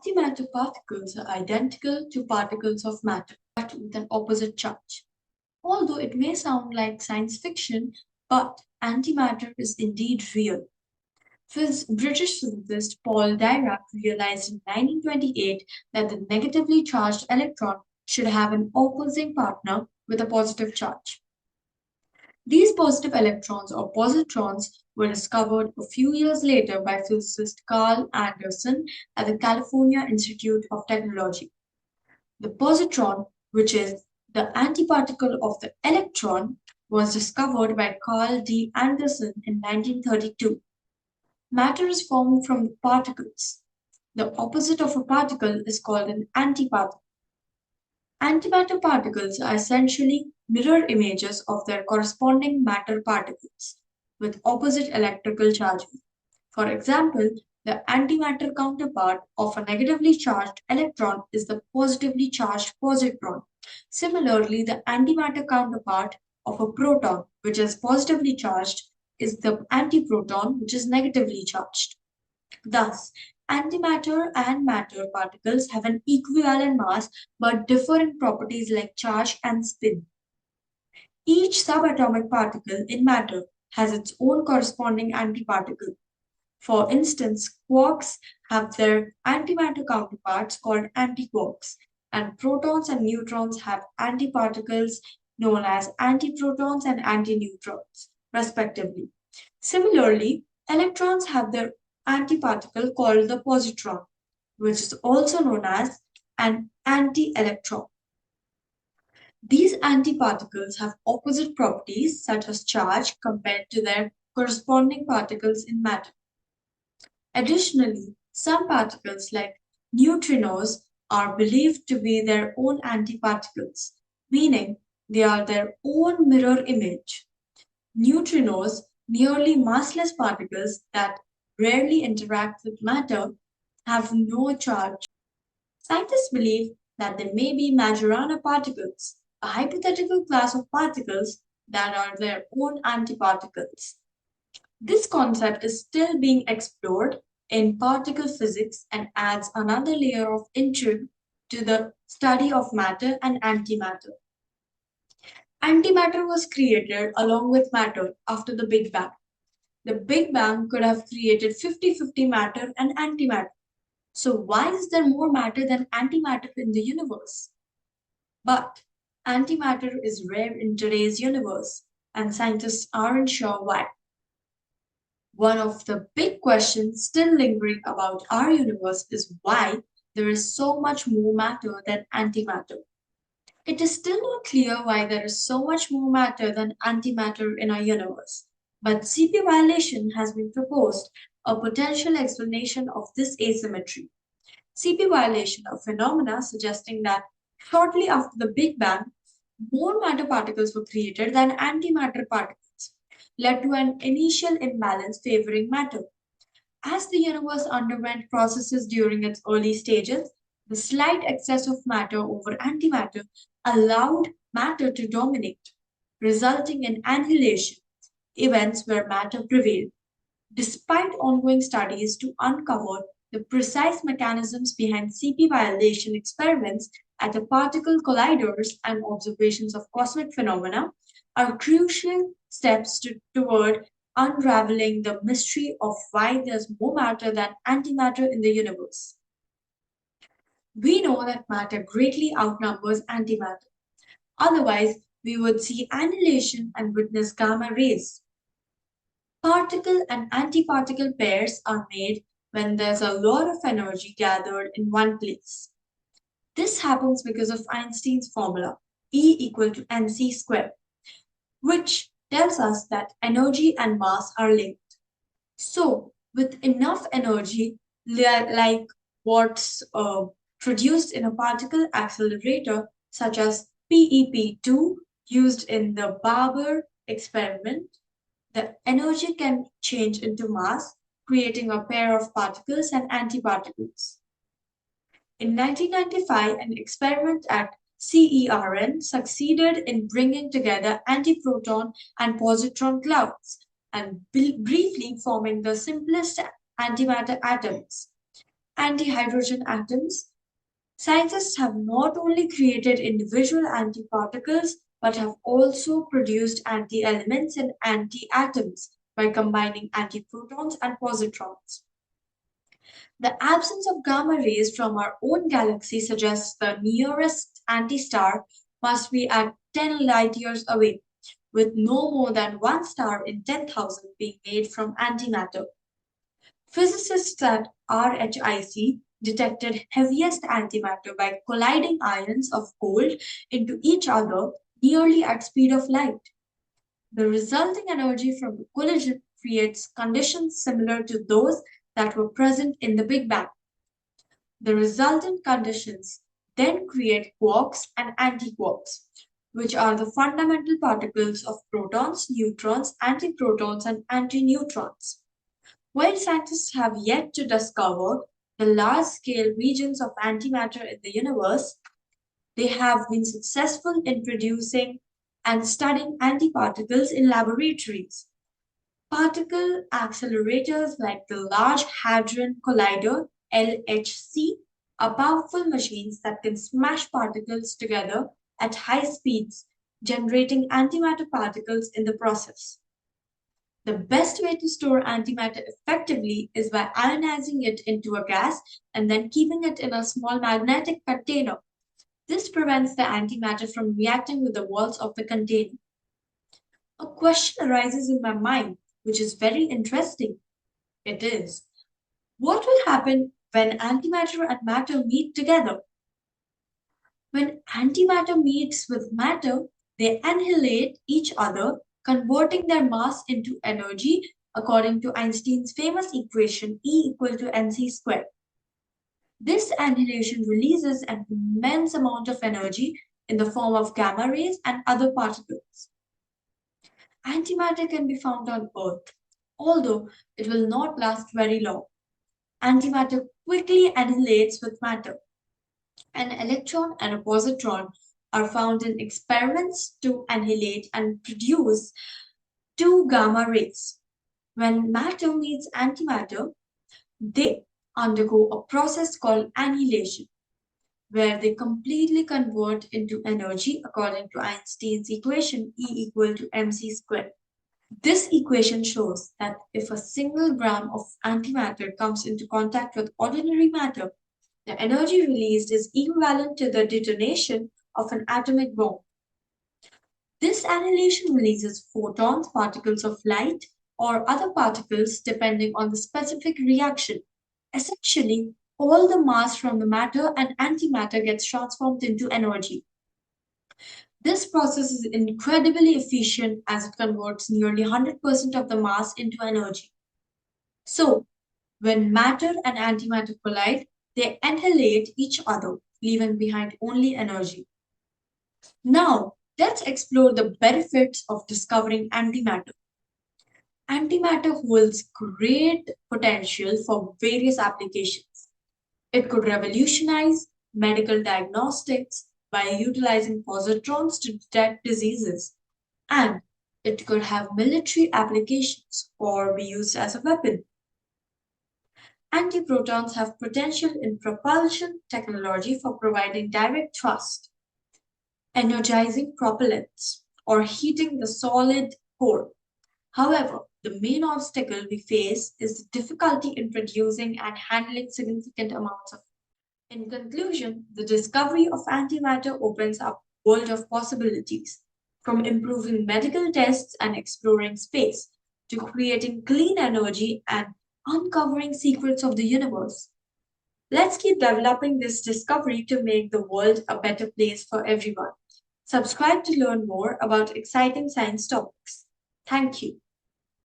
Antimatter particles are identical to particles of matter, but with an opposite charge. Although it may sound like science fiction, but antimatter is indeed real. British physicist Paul Dirac realized in 1928 that the negatively charged electron should have an opposing partner with a positive charge. These positive electrons or positrons were discovered a few years later by physicist Carl Anderson at the California Institute of Technology. The positron, which is the antiparticle of the electron, was discovered by Carl D. Anderson in 1932. Matter is formed from particles. The opposite of a particle is called an antiparticle. Antimatter particles are essentially mirror images of their corresponding matter particles with opposite electrical charges. For example, the antimatter counterpart of a negatively charged electron is the positively charged positron. Similarly, the antimatter counterpart of a proton, which is positively charged, is the antiproton, which is negatively charged. Thus, antimatter and matter particles have an equivalent mass but differ in properties like charge and spin. Each subatomic particle in matter has its own corresponding antiparticle. For instance, quarks have their antimatter counterparts called antiquarks, and protons and neutrons have antiparticles known as antiprotons and antineutrons, respectively. Similarly, electrons have their antiparticle called the positron, which is also known as an anti-electron. These antiparticles have opposite properties such as charge compared to their corresponding particles in matter. Additionally, some particles like neutrinos are believed to be their own antiparticles, meaning they are their own mirror image. Neutrinos, nearly massless particles that rarely interact with matter, have no charge. Scientists believe that they may be Majorana particles, a hypothetical class of particles that are their own antiparticles. This concept is still being explored in particle physics and adds another layer of intrigue to the study of matter and antimatter. Antimatter was created along with matter after the Big Bang. The Big Bang could have created 50-50 matter and antimatter. So, why is there more matter than antimatter in the universe? But antimatter is rare in today's universe, and scientists aren't sure why. One of the big questions still lingering about our universe is why there is so much more matter than antimatter. It is still not clear why there is so much more matter than antimatter in our universe, but CP violation has been proposed, a potential explanation of this asymmetry. CP violation, a phenomena suggesting that shortly after the Big Bang, more matter particles were created than antimatter particles, led to an initial imbalance favoring matter. As the universe underwent processes during its early stages, the slight excess of matter over antimatter allowed matter to dominate, resulting in annihilation, events where matter prevailed. Despite ongoing studies to uncover the precise mechanisms behind CP violation experiments at the particle colliders and observations of cosmic phenomena are crucial steps toward unraveling the mystery of why there's more matter than antimatter in the universe. We know that matter greatly outnumbers antimatter. Otherwise, we would see annihilation and witness gamma rays. Particle and antiparticle pairs are made when there's a lot of energy gathered in one place. This happens because of Einstein's formula, E equal to mc squared, which tells us that energy and mass are linked. So, with enough energy, like what's produced in a particle accelerator, such as PEP2 used in the Barber experiment, the energy can change into mass, creating a pair of particles and antiparticles. In 1995, an experiment at CERN succeeded in bringing together antiproton and positron clouds and briefly forming the simplest antimatter atoms. Anti-hydrogen atoms. Scientists have not only created individual antiparticles but have also produced anti-elements and anti-atoms by combining antiprotons and positrons. The absence of gamma rays from our own galaxy suggests the nearest anti-star must be at 10 light years away, with no more than one star in 10,000 being made from antimatter. Physicists at RHIC detected heaviest antimatter by colliding ions of gold into each other nearly at speed of light. The resulting energy from the collision creates conditions similar to those that were present in the Big Bang. The resultant conditions then create quarks and antiquarks, which are the fundamental particles of protons, neutrons, antiprotons, and antineutrons. While scientists have yet to discover the large scale regions of antimatter in the universe, they have been successful in producing and studying antiparticles in laboratories. Particle accelerators like the Large Hadron Collider (LHC) are powerful machines that can smash particles together at high speeds, generating antimatter particles in the process. The best way to store antimatter effectively is by ionizing it into a gas and then keeping it in a small magnetic container. This prevents the antimatter from reacting with the walls of the container. A question arises in my mind, which is very interesting. It is, what will happen when antimatter and matter meet together? When antimatter meets with matter, they annihilate each other, converting their mass into energy according to Einstein's famous equation E equal to mc squared. This annihilation releases an immense amount of energy in the form of gamma rays and other particles. Antimatter can be found on Earth, although it will not last very long. Antimatter quickly annihilates with matter. An electron and a positron are found in experiments to annihilate and produce two gamma rays. When matter meets antimatter, they undergo a process called annihilation, where they completely convert into energy according to Einstein's equation E equal to mc squared. This equation shows that if a single gram of antimatter comes into contact with ordinary matter, the energy released is equivalent to the detonation of an atomic bomb. This annihilation releases photons, particles of light, or other particles depending on the specific reaction. Essentially, all the mass from the matter and antimatter gets transformed into energy. This process is incredibly efficient as it converts nearly 100% of the mass into energy. So, when matter and antimatter collide, they annihilate each other, leaving behind only energy. Now, let's explore the benefits of discovering antimatter. Antimatter holds great potential for various applications. It could revolutionize medical diagnostics by utilizing positrons to detect diseases, and it could have military applications or be used as a weapon. Antiprotons have potential in propulsion technology for providing direct thrust, energizing propellants, or heating the solid core. However, the main obstacle we face is the difficulty in producing and handling significant amounts of. In conclusion, the discovery of antimatter opens up a world of possibilities, from improving medical tests and exploring space to creating clean energy and uncovering secrets of the universe. Let's keep developing this discovery to make the world a better place for everyone. Subscribe to learn more about exciting science topics. Thank you.